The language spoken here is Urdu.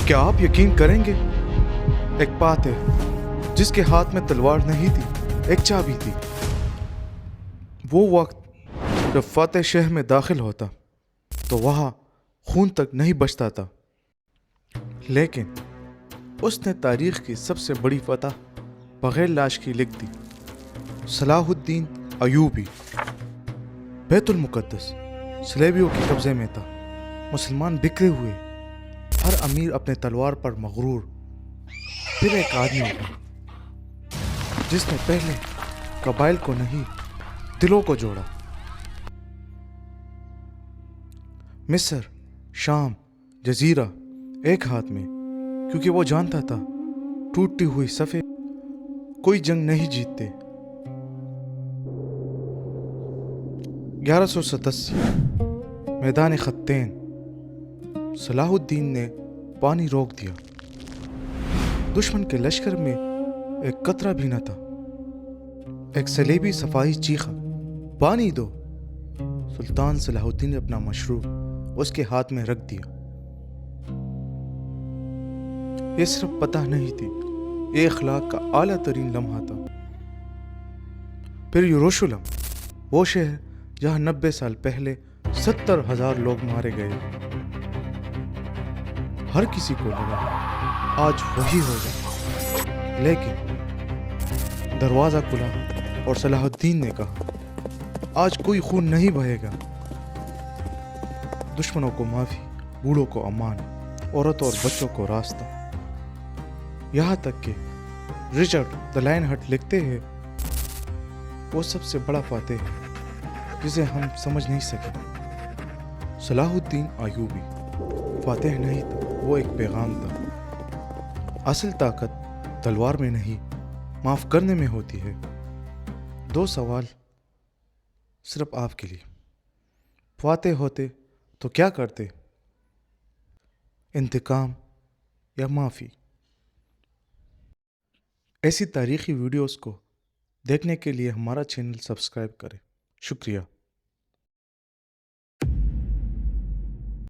کیا آپ یقین کریں گے، ایک فاتح جس کے ہاتھ میں تلوار نہیں تھی، ایک چابی تھی۔ وہ وقت جب فاتح شہر میں داخل ہوتا تو وہاں خون تک نہیں بچتا تھا، لیکن اس نے تاریخ کی سب سے بڑی فتح بغیر لاش کی لکھ دی۔ صلاح الدین ایوبی۔ بیت المقدس صلیبیوں کے قبضے میں تھا، مسلمان بکھرے ہوئے، ہر امیر اپنے تلوار پر مغرور۔ پھر ایک آدمی اٹھا جس نے پہلے قبائل کو نہیں دلوں کو جوڑا۔ مصر، شام، جزیرہ ایک ہاتھ میں، کیونکہ وہ جانتا تھا ٹوٹتی ہوئی صفیں کوئی جنگ نہیں جیتتے۔ 1187 میدان خطین، صلاح الدین نے پانی روک دیا۔ دشمن کے لشکر میں ایک قطرہ بھی نہ تھا۔ ایک صلیبی صفائی چیخا، پانی دو! سلطان صلاح الدین نے اپنا مشروب اس کے ہاتھ میں رکھ دیا۔ یہ صرف پتہ نہیں تھی، یہ اخلاق کا اعلیٰ ترین لمحہ تھا۔ پھر یروشلم، وہ شہر جہاں 90 سال پہلے 70,000 لوگ مارے گئے۔ ہر کسی کو لگا آج وہی ہوگا، لیکن دروازہ کھلا اور صلاح الدین نے کہا آج کوئی خون نہیں بہے گا۔ دشمنوں کو معافی، بوڑھوں کو امان، عورتوں اور بچوں کو راستہ۔ یہاں تک کہ رچرڈ دی لائن ہٹ لکھتے ہیں وہ سب سے بڑا فاتح ہے جسے ہم سمجھ نہیں سکے۔ صلاح الدین ایوبی فاتح نہیں تھا، وہ ایک پیغام تھا۔ اصل طاقت تلوار میں نہیں، معاف کرنے میں ہوتی ہے۔ 2 سوال صرف آپ کے لیے، فاتح ہوتے تو کیا کرتے؟ انتقام یا معافی؟ ایسی تاریخی ویڈیوز کو دیکھنے کے لیے ہمارا چینل سبسکرائب کریں۔ شکریہ۔